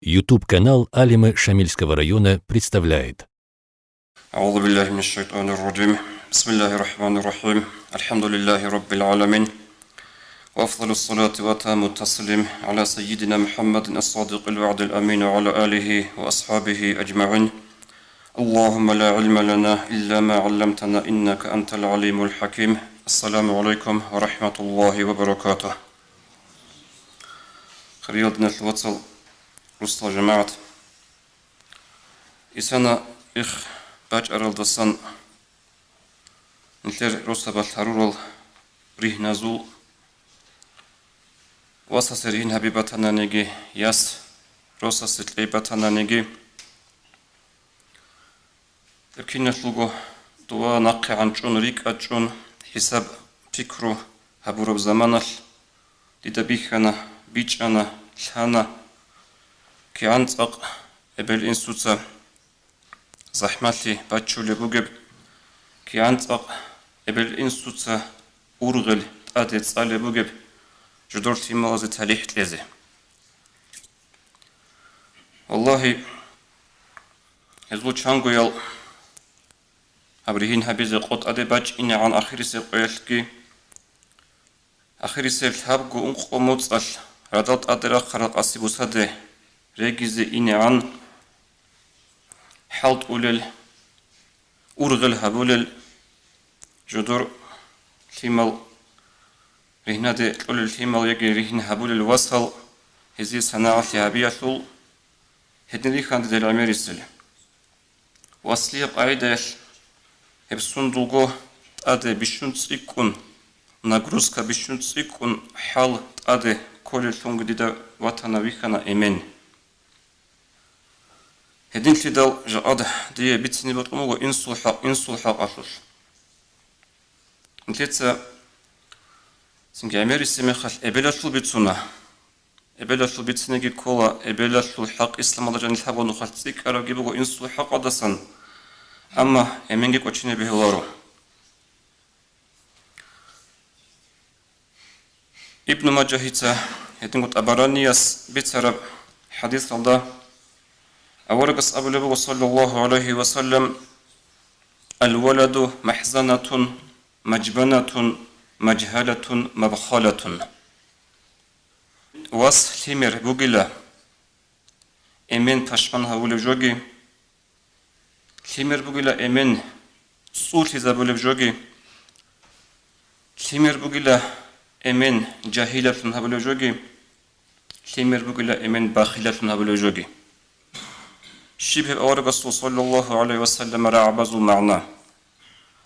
YouTube-канал Алимы Шамильского района представляет. أعوذ بالله من الشيطان الرجيم بسم الله الرحمن الرحيم الحمد لله رب العالمين وأفضل الصلاة وتام التسليم على سيدنا محمد الصادق الوعد الأمين وعلى آله وأصحابه أجمعين اللهم لا علم لنا إلا ما علمتنا إنك أنت العليم الحكيم السلام عليكم ورحمة الله وبركاته خريطنا الوصل رسل جماعة إسانا باج أرالدسان نتلر رسل بالحرورل ريه نزول واسسرين حبيبتنا نجي ياس رسل ستليبتنا نجي لكن نتلقو دوا نقع عن جون ريك أجون حساب فكرو هبورب زمانل لدبيخنا بيجانا لحانا كي عنصق إبل إنسوتا زحمتي باتشولي بوجب كي عنصق إبل إنسوتا أورغل تأدي تسالي بوجب جدورتي موازي تاليح تلزي والله هزلو تشانغو يل أبريهين هبيزي قط أدي باج إني عن آخر سيقويلكي آخر سيلتهابقو أنقو موتصال ردالت أدرا خرق أسيبو سادي ريجيزي إني عن حالت أولل أورغل هبولل جدور تيمال رهنا دي أولل تيمال يجي رهن هبولل وصل هزي صناعة هبياتول هدنري خاند دي العميريسل وصلي قاعدة هبسون دلغو أدي بشون تسيكون ناغروسكا بشون تسيكون حال أدي كل ثونغ ديدا واتانا ويخانا إيمن هدين تدل جاد دي بيتسني بطمو إنصلح قصص نتيجة سنجي أمريكا مخال إبلاشل بيتسونا إبلاشل بيتسنجي كولا إبلاشل حق إسلام الله جل وعلا نخلصيك أرجع بقول إنصلح قدسا أما أمينجي كوتشيني بهلارو ابن ماجه هدين قط أبرانياس بيتسرب حديث الله أورقص أبو لبو صلى الله عليه وسلم الولد محزنة مجبنة مجهلة مبخلة واس تيمر بوغيلا إمين پشمان هاولو جوغي تيمر بوغيلا إمين سولتي زابولو جوغي تيمر بوغيلا إمين جاهلة هاولو جوغي تيمر بوغيلا إمين باخلة هاولو جوغي شبه أورغس صلى الله عليه وسلم رعبز معنا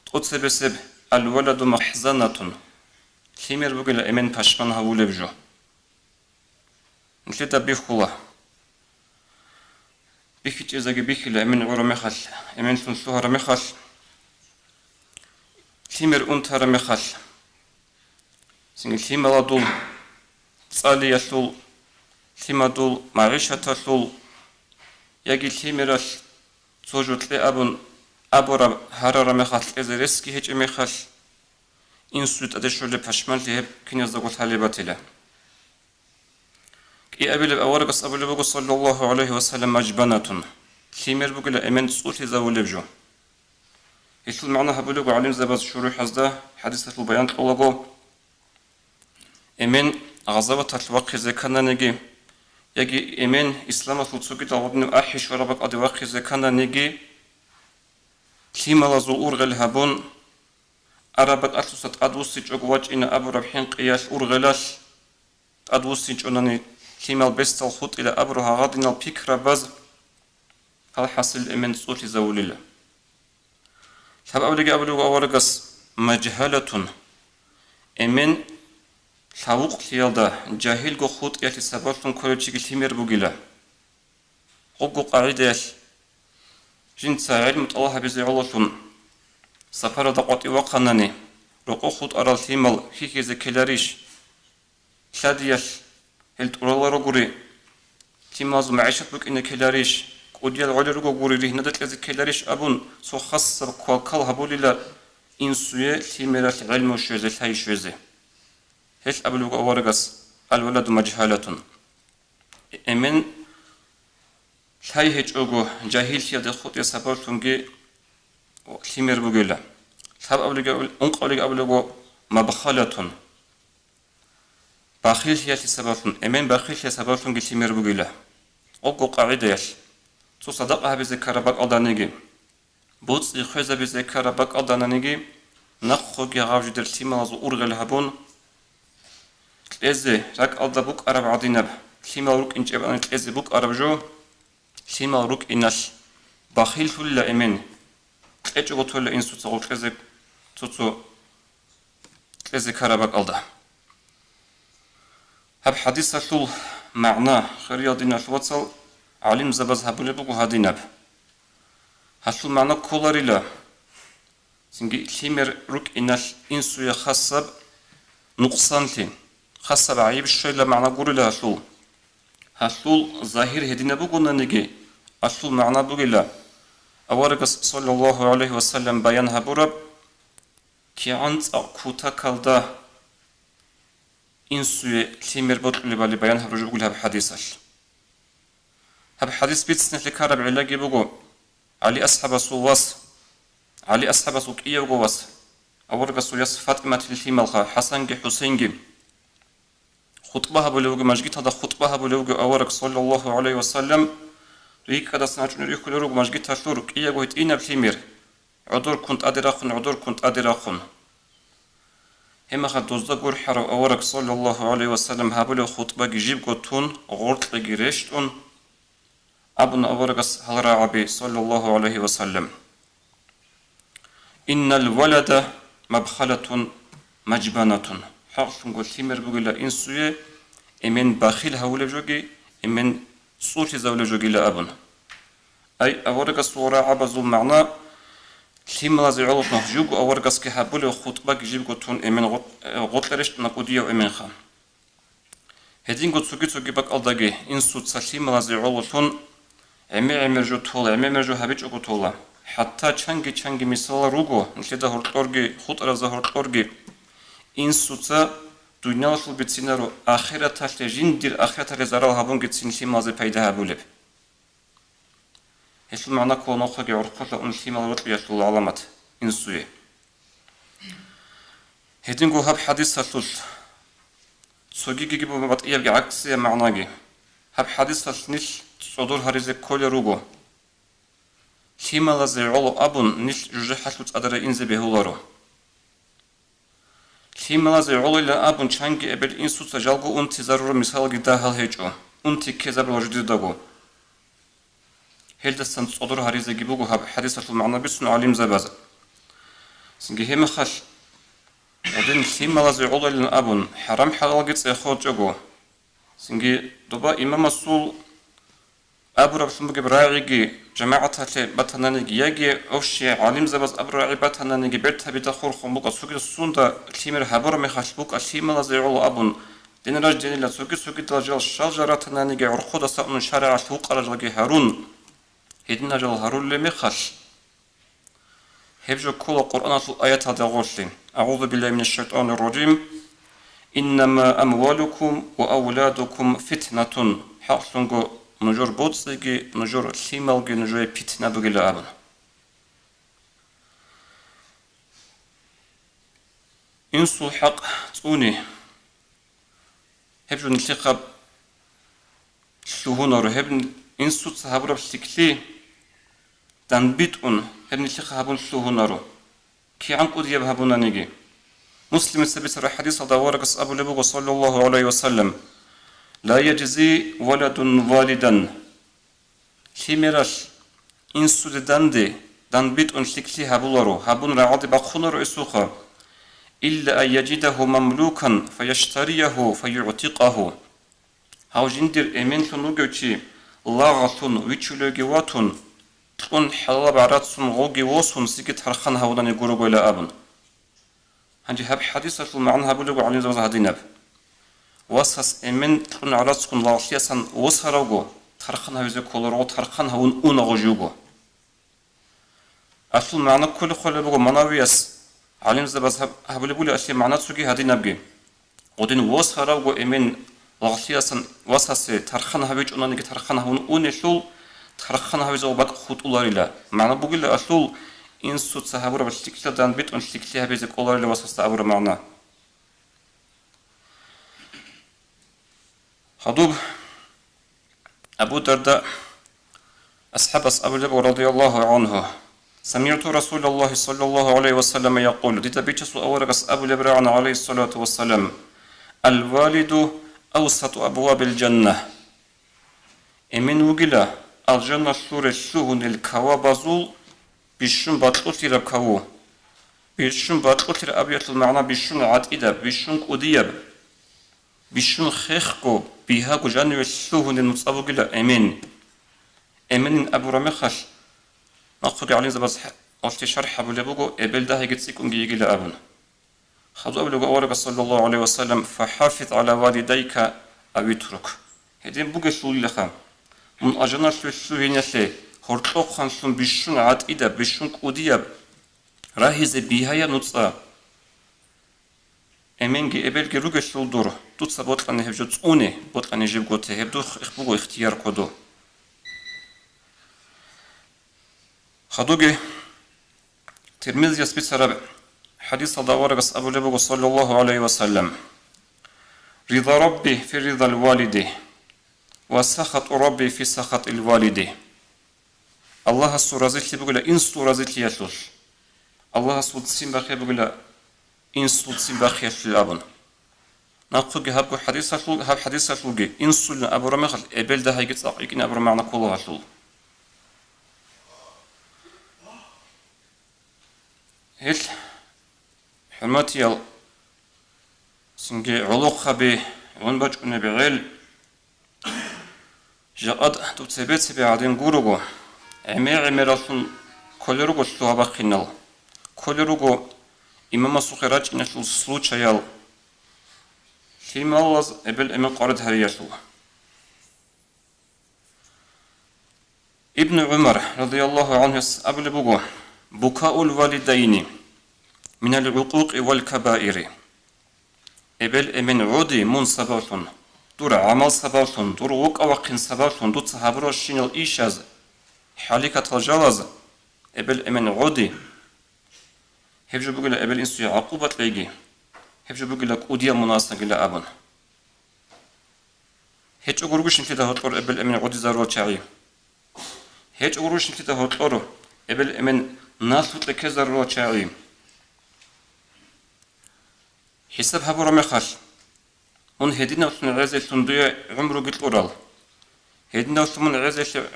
تقصب الولد محزنة تيمر بقول إمن پشمان هاول بجو نتلتا بيخولا بيخيج إزاقي بيخلا إمن عورا مخال إمن سنسوها مخال تيمر أنتها مخال سنجل تيمر دول تصالي يسول تيمر دول معيشة تسول يجي تيمرال توجد لأبون أبورا هرارا مخال إذا رسكي هج مخال إن سود أدشول لبشمال لهب كنيز دقول حالباتلا كي أبي لبأورقس أبو لبقو صلى الله عليه وسلم مجبنة تيمر بقول أمن سؤولي ذاو لبجو يتل معنا هبو لبقو علم زباز شروح هزدا حديثة البيان تقولغو أمن غزابة الوقت زكانا نجي يجي إيمان إسلام الفلسفة تعودنا أحش وربك أدي وقت زكانا نجي كلمة لزور غلهبون عربك أسوسة أدوسيج أقواج إن أبو ربحين قياس أورغلاش أدوسيج أنني كلمة بست الخط إلى أبو هغادنا الفكرة باز هل حصل إيمان صوت زول الله شاب أولي أبو أورغس مجهلة إيمان ثاوق ليالدا جاهل جو خود يأتي سبارتون كولوجيك تيمر بوغيلا قوقو قاعدة جنسا علم الله بزي علتون سفارة دقوتي وقناني رقو خود أرال تيمال هيكي زي كلاريش شاديش هل تقول رقوري تيمازو معيشة بك إن كلاريش قوديال علي رقو قوري ريه ندت لزي كلاريش أبون سو خاص بكوالكال هبولي لا إنسوية تيمرات علم وشوزي الهاي شوزي هل أبلغ أورغس الولد مجهالة إمن تايهج أوجو جاهل شيء دخوت يسابور تونجي كلمر بقولة ثاب أولي أنق أولي أولي مبخلة باخيل شيء سبب أمين باخيل شيء سبب تونجي كلمر بقولة أوجو قاعدة يش تو صدقها بذكر بق أدانيجي بوتس يخوز بذكر بق أدانيجي نخو جاوج درتيما زو أورغل هبون إزاي رك أدبوك أرب عدينب كلمة روك إنج أبان إزاي بوك أرب جو كلمة روك إنش باخيل فل أمين أجو تول إنسو تقول إزاي توتو إزاي كربك ألدا هب حديث شول معناه خريادين شواتل علم زبز هبول بوك هادينب هشول معناه كولاريلا سنجي كلمة روك إنش إنسو يخصب نقصان تين خاصة عيب الشيء لما معنى قول لها هشول ظاهر هدينا بقولنا نجي هشول معنى بقول أورقس صلى الله عليه وسلم بيانها برب كي عنت أقوتا كالدا إنسوي كلمر بطل بالي بيانها رجع بقولها بحديثش هب حديث بيتسنة لكارب علاقي بقول علي أصحاب سواس علي أصحاب سوك إيه وقواس أورقس ياس فاطمة الفيمالخا حسن جي حسين جي خطبها بلوغ مجگیت هذا خطبها بلوغ أورك صلى الله عليه وسلم ريك هذا سناچون ريك لوغ مجگیت هشلور كيه قويت إينا بليمير عدور كنت أدراخن هما خد دوزدا قور حرو أورك صلى الله عليه وسلم هابلو خطبة جيب قطون غورت لجريشتون أبن أورك هالرعبي صلى الله عليه وسلم إن الولد مبخلة مجبنة حقشون قول تيمر بقول إنسوية إمن باخيل هؤلاء جوجي إمن صوت زوجة جوجي لأبن أي أورقس صورة عبزو معنى تيمر زي علوط نخجوج أورقس كهبول خطبة جيب قطون إمن غطلرشت نقودية وإمن خام هدين قد سوكي بك ألداجي إنسو تسليمر زي علوطون عمر جو طول عمر جو هبيج أقو طولا حتى چنگي مثال روغو نشيدا هرطورجي خطر زهرطورجي إنسوتا دنيا شو بتسينارو آخرة تشتجين دير آخرة رزارو هابون جتسين شي مازي بيدا هابولب هشل معنا كونو خاقي عرقاتا اون شي مالوات ليشل العلامات إنسوية هدينغو هاب حديث هشل سوغي جيبو مبات إيابي عكسية معناجي هاب حديث هشل نيش تصدور هاريزي كولي روغو شي مالازي علو أبون نيش جوجي حشلوت أدري إنزي بهولارو كيملازي علوي أبون چانگي أبل إنسوتا جالغو أنتي ضرورة مثال جدا هل هيجو أنتي كذب الوجود داغو هل دستان تصدر هاريزة جيبوغو هاب حديثة المعنى بسنو عليم زبازة سنجي هم خش ودين كيملازي علوي أبون حرام حلال جت إخوات جاغو سنجي دوبا إمام السول أبو رب سمبغي براعيجي جماعة هاتي باتنانيجي ياجي أوشي عليم زباز أبو راعي باتنانيجي بيرتا بيتاخور خمبوك سوكي سوندا كليمر هابور ميخاشبوك أشيما لازي علو أبون دين راج دينيلا سوكي دلاجال شالجارة تنانيجي عرخودا سأمن شارع شوق رجلجي هارون هيدين رجل هارون لميخاش هبجو كل القرآن الآيات هذا غوشلين أعوذ بالله من الشيطان الرجيم إنما أموالكم وأولادكم فتنة حقشنغو نجور بوتسيجي نجور خيمالجي نجور بيتنا بغيلا أبن إنسو حق توني هبجو نتلقى شلوهونارو هبن إنسو تهابرا بشكلي دانبيتون هبن نتلقى هابون شلوهونارو كي عنكو دياب هابونا نيجي مسلم السبيت الحديث هذا ورقص أبو لبوغ صلى الله عليه وسلم لا يجزي ولد والدا كيميراش إنسو داندي دانبيتون شكلي هابولارو هابون رعادي بقخونارو إسوخا إلا أن يجده مملوكا فيشتريه فيعتقه هاو جندر إمين لنوغوشي لاغتون ويچولوغي واتون تون حلال عراتسون غوغي ووسون سيكت هرخان هاوداني غوروغو إلى أبن هنجي هاب حديثة المعنى هابولوغو علي زوز هاديناب واساس إمين تون عراتسون لاغشيسان وسهروغو ترخان هاوزي كولورغو ترخان هاون اونغو جوغو أصل معنى كل خلبوغو مناويس علم زباز هبولي أشياء معنى تسوغي هادي نبغي ودين وسهروغو إمين لاغشيسان واساس ترخان هاويج أونانيك ترخان هاون اوني شول ترخنا هايزو باك خط أولاريلا معنا بقول أصل إن صوت سحابورا بشتكلا دان بيت أن شتكلها بيزك أولاريلا وسط أبورا معنا خدوب أبو درداء أصحاب الله رضي الله عنه سمعت رسول الله صلى الله عليه وسلم يقول ديتابيتش أورغس أبو لبران عليه الصلاة والسلام الوالد أوسط أبواب الجنة إمن وقلا الجنة سورة سوهن الكوابازول بيشن بطلتي ربكو بيشن بطلتي أبيت المعنى بيشن عتيدة بيشن قديب بيشن خيخكو بيهاكو جانو سوهن المصابو قلا إمن أبو رمخش نقصد عليه زبز أشتي شرح أبو لبوغو إبل ده يجتسيكم جيجي لأبن خذوا أبو لبوغو صلى الله عليه وسلم فحافظ على والديك أو يترك هدين بوغو سولي لخام من أجنر سوين يسي هرطوق خانسون بيشون عاد إيدا بيشون قودياب راهيز بيهايا نوتسا إمنجي إبل جروغو سول دور توتسا بوطلاني هبجو تسوني بوطلاني جيب غوتي هبدو إخبوغو اختيار كودو خدوجي ترمذي يثبت ربع حديث داورغس أبو لبوغ صلى الله عليه وسلم رضا ربي في رضا الوالد وسخط ربي في سخط الوالد الله السورة زيتي بقول إن سورة زيتي يسوس الله سود سيمبخي بقول إن سود سيمبخي الأبن نقول هابو حديث سلوجي إن سول أبو رمخل إبل ده هيجت أقيكين أبو رمعنا كلها سول هل حماتي سنجي علوق خبي ونبج ونبيعيل جاءت تبتبت بعدين جورجو عميرسون كل رجو سلوها بخينال كل رجو إمام سخراج إنشل سلو شيال في مالز قبل إمام قارد هريشو ابن عمر رضي الله عنه قبل بوجو بكاء الوالدين من العقوق والكبائر إبل من عودي من سباسون دور عمل سباسون دور وقع وقين سباسون دور صحابرو الشين الإيشاز حالكة الجواز إبل من عودي هفجو بقول إبل إنسو عقوبة ليجي هفجو بقول لك أوديا مناسق إلى أبن هيج أقولوش إنت ده هتقول إبل من عودي زارو شعي هيج أقولوش إنت ده هتقول إبل من ناس تكزر رو شعي حساب هبو رمخش من هدينا وسن عزي سندوية عمرو قلت أورال هدينا وسن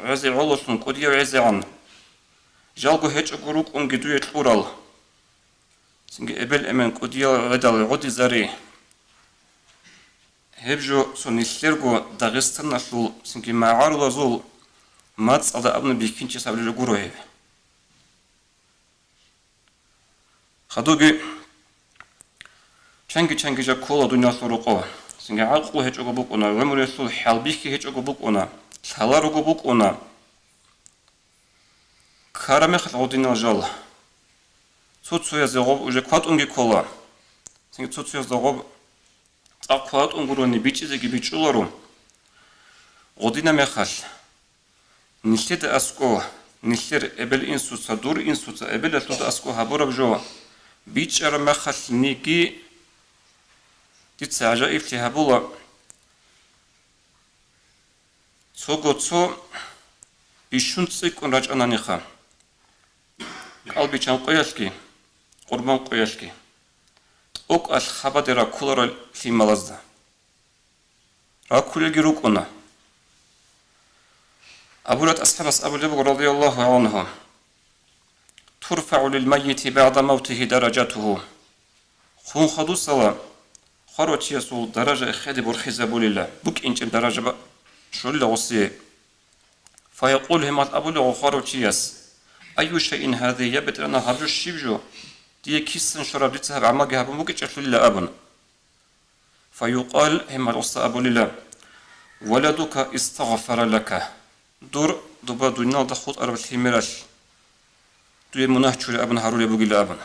عزي علوسن قدية وعزي عن جالقو هيج أقولوك قدوية أورال سنجي إبل أمن قدية غدال عودي زاري هبجو سن يسلرقو داغستان نسول سنجي معارض زول ماتس على أبن بيكينش سابلي لقورو هيب خدوغي چنگی جا کولا دنیا سروقو سنگ عقل هیچ اگه بک اونا عمر رسول حلبیکی هیچ اگه بک اونا سالار اگه بک اونا کارم خل عودینا جال سوتسویا زغب وجه قات اونگی کولا سنگ سوتسویا زغب قات اونگرونی بیچیزگی بیچولارو عودینا مخال نشید اسکو نشیر ابل اینسوسا دور اینسوسا ابل اسود اسکو هبورب جو بیچاره مخال نیکی ديت عجائب تهابولا صوغوتسو بيشونتسيك ونراج أنانيخا قلبي چان قياشكي قربان قياشكي اوك الخبا دي را كولارا في ملازدا را كوليجي روكونا أبولات أصحاب لبغ رضي الله عنه ترفع للميت بعد موته درجاته خون خدو سلام خروج يسوع درجة خدي برخيزة بوليلا بك إنش درجة شو اللي غصيه فيقول هم أبو له خروج يس أي شيء هذا يبت أنا هرج الشيبجو دي كيسن شراب تذهب عماجها بمك تشفل إلا أبن فيقال هم الوصى أبو لله ولدك استغفر لك دور دبا دنيا دخوت أربع ثمرش دوي مناه شوري أبن هارولي بقي لأبن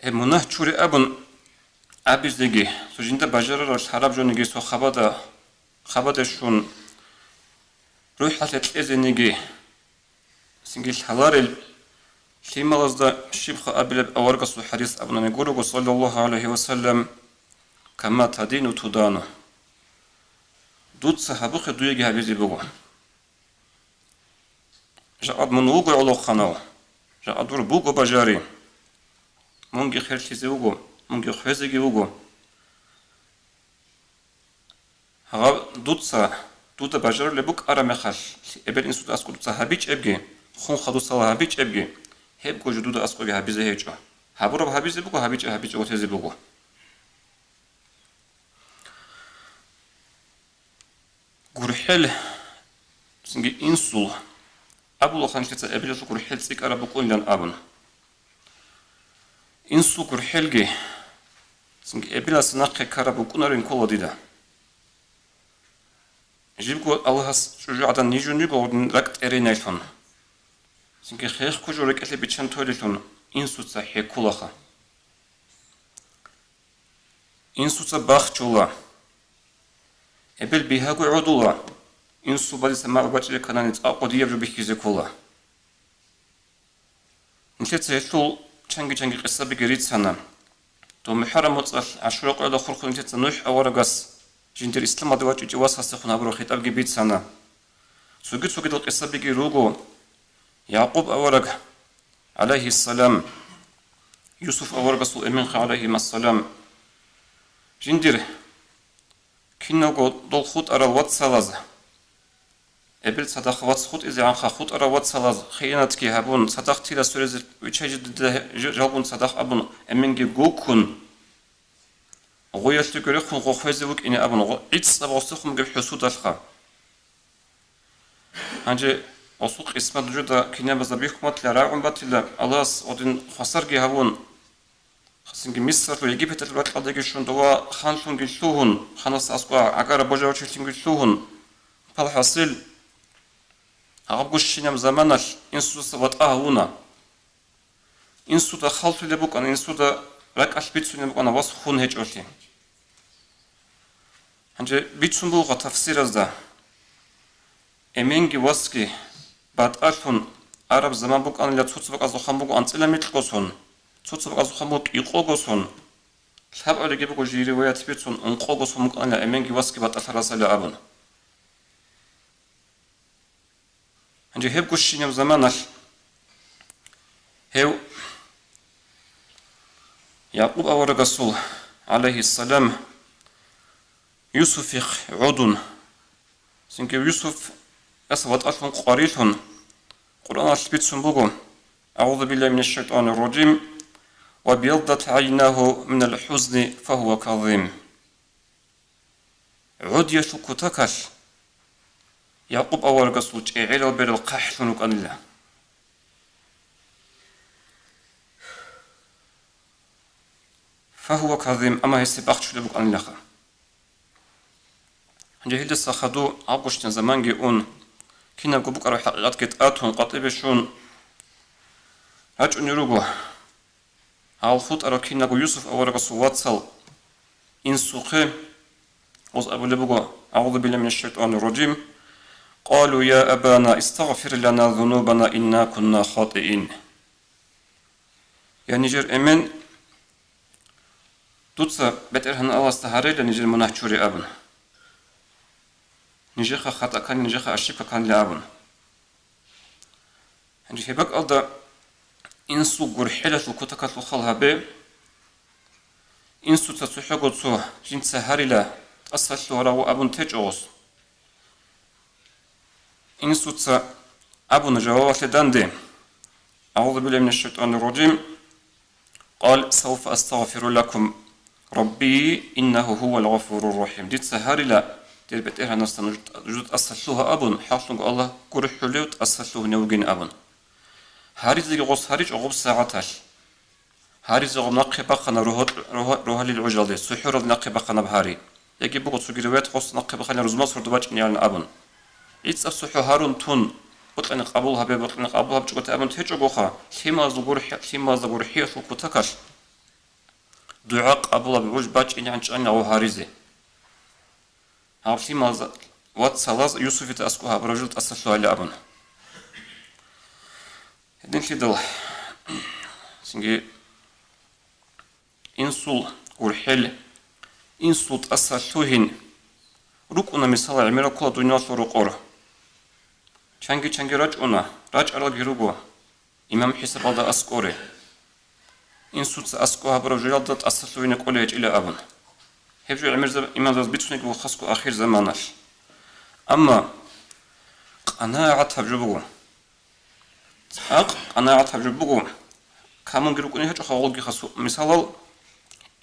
مناه شوري أبن أبيز دقي سجندا بجرر خراب جونيجي سو خبادا خبدشون روح حتى إذنيجي سنجيل حلارل لمالزدا شبخ أبلب أورقص حديث أبنا نقوله صلى الله عليه وسلم كما تدين تدانو دود صحابخ دويجي هبيزي بغو جاء من وقع على خناو جاء دور بوغو بجاري مونجي خير تيزي وغو مونجي خوزيجي وغو ها دود بجار لبوك أرامخال إبل إنسود أسكو دود صحابيج أبجي خون خدو صحابيج أبجي هب كو جدود أسكو هبيزي هيجو هبورو هبيزي بغو هبيج وتيزي بغو غورحل سنجي إنسول أبو لخان شتى أبي لشكر حل سيك أرى بقول لان أبن إنسو غورحل جي سنجي أبي لسناق كارا بقول نارين كل ديدا جيبكو الله شجاع نيجون يقول ركت أرينايلون سنجي خير كوجورك اللي بتشان توليلون إنسو صحي كلها إنسو صباح جولا أبل بها قعدولا إنسو بدي سماع بجري كنا نتأقد يبرو بحكي كولا نتلت سيطول چنگي قصة بقريت سنة تو محرم وطل عشرق على خلق نتلت نوح أورغاس جندر إسلام دواج جواز هستخون هبرو خطاب جبيت سنة سوقت القصة بقروغو يعقوب أورغ عليه السلام يوسف أورغاس الأمين عليه السلام جندر كينوغو دول خود أرى واتسالاز أبل صدق واتس خود إذا عنخا خود أرى واتسالاز خيانتكي هابون صدق تيلا سوريز ويتشاجد جالبون صدق أبون أمينجي غوكون غوياتلو غريخون غوخوزيوك إني أبون إتس أبغسوخم جب حسود الخا هنجي أسوق اسم الجودة كينيا بزابيخ مات لراعون باتلا ألاس ودين خسرجي هابون خسنجي مصر ويجيبت الوقت قديك شون دوا خانشون جلوهن خانس أسقى أجار بجاو تشتين جلوهن بالحاصل أعبوش شينام زمانش إنسو سبات أهونا إنسو دا خالط لبوك أنا إنسو دا رك أشبيتسون لبوك أنا واس خون هج أرتي هنجي بيتسون بوغا تفسير از دا إمينجي واسكي بعد ألفون عرب زمان بوك أنا لا تسوتسبك أزو خامبوك أنتلا ميتلقوسون تسوتسبك أزو خامبوك يقوغوسون الحب أولي جيبوكو جيري ويات بيتسون أنقوغوسون بوك أنا إمينجي واسكي بعد ألفراسة لأبون عندي هيب كوشين يوم زمانش هيو يعقوب أور الرسول عليه السلام يوسف عودن سنك يوسف أسود ألفون قريتون قرآن أشبيت سنبوغو أعوذ بالله من الشيطان الرجيم وبيضت عيناه من الحزن فهو كظيم عود يشك تكش يعقوب أول قصوج إعلى بير القحل نكان الله فهو كظيم أما يسبقت شو لبك أن الله جهيد السخدو عقوش زمان جيون كنا قبوك أروح حقيقات كتاتهم قطيب شون هج نروجو على الخط أرو كنا يوسف أول قصوات صل إن سوقي وز أبو لبقى أعوذ بالله من الشيطان الرجيم قالوا يا أبانا استغفر لنا ذنوبنا إنا كنا خاطئين يعني جر أمين دوتسا بترهن الله استهاري لنجر منحشوري أبن نجيخ خطأ كان نجيخ أشيك كان لأبن يعني هبك ألدا إنسو قرحلة الكتكات الخلها بي إنسو تسوحيقو تسو جين سهاري لا أصفت لورا أبن تجوز إنسو تسا أبن جواب لداندي أعوذ بالله من الشيطان الرجيم قال سوف أستغفر لكم ربي إنه هو الغفور الرحيم ديت سهاري لا دير بتيرها نستن جود أصلوها أبن حاصلوا الله قرح ليوت أصلوه نوجين أبن هاريز اللي غص هاريج عقب ساعتاش هاريز عقب نقي بقنا روها للعجلة سحور نقي بقنا بهاري يجي بقول سجروات غص نقي بقنا رزماس فردواج نيال أبن إتس أصحو هارون تون بطلنا قبولها بطلنا قبولها بجوت أبن تجوبها ثم زغور حيث كتكش دعاء قبولها بوج باج إن عنش أنا وهاريزي هابشي ماز وات سالاز يوسف تأسكو هاب رجل تأسسلو على أبن هدين شدل سنجي إنسول ورحل إنسول تأسسلوهن ركونا مثال عميرا كلا دنيا سرقور چنگی راج أرال جروجو إمام حساب الله أسكوري إنسول تأسكو هاب رجل تأسسلوهن كله إلى أبن هبجو عمر إمام زاز بيتونيك وخسكو آخر زمانش أما قناعة هبجو قناعة هبجو كامون جروكوني هجو خاولجي خسو مثال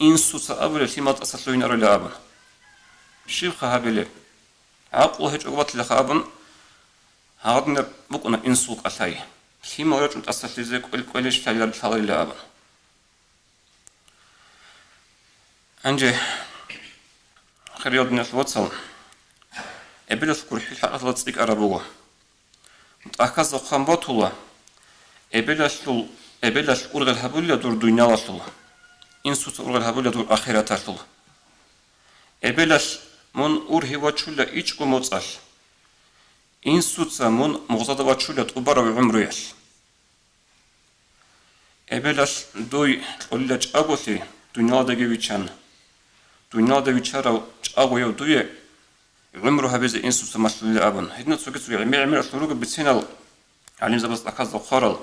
إنسو سأبل تيمات أسسلوين أرى لأبن شيخ هابلي عقل هجو وقت لخابن هادنا بقنا إنسو قتاي تيما رجو تأسسلي زي كوليش تالي لأبن أنجي خريط الناس واتسال أبلش كل حاجة أطلع أرابوه متأكد زخم بطولة أبلش أرغل هبولة دور دنيا لطول إنسوت أرغل هبولة دور آخرة لطول أبلش من أره واتشولة إيش كموتسال إنسوت من مغزاد واتشولة أبرا بعمريش أبلش دوي أولج أبوثي دنيا دقي ويشان دنيا دا ويشارا أغو يو دوية عمرها بيز إنسو سماشل لأبن هدنا تسوكي عمير أشلوروك بتسينال علم زبس لكاز وخارل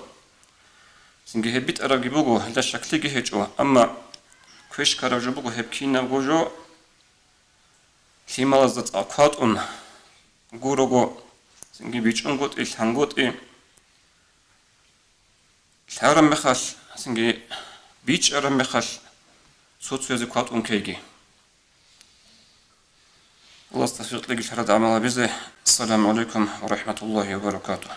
سنجي هبيت أراجي بوغو هلا شكلي جهجو أما كويش كاراجو بوغو هبكينا بوجو كيمالا زت أقوات غوروغو سنجي بيچونغوت إلحانغوت الحارم مخاش سنجي بيچ أرم مخاش صوت يزي قوات كيجي الله استفيق لك شهر عمل بزه السلام عليكم ورحمة الله وبركاته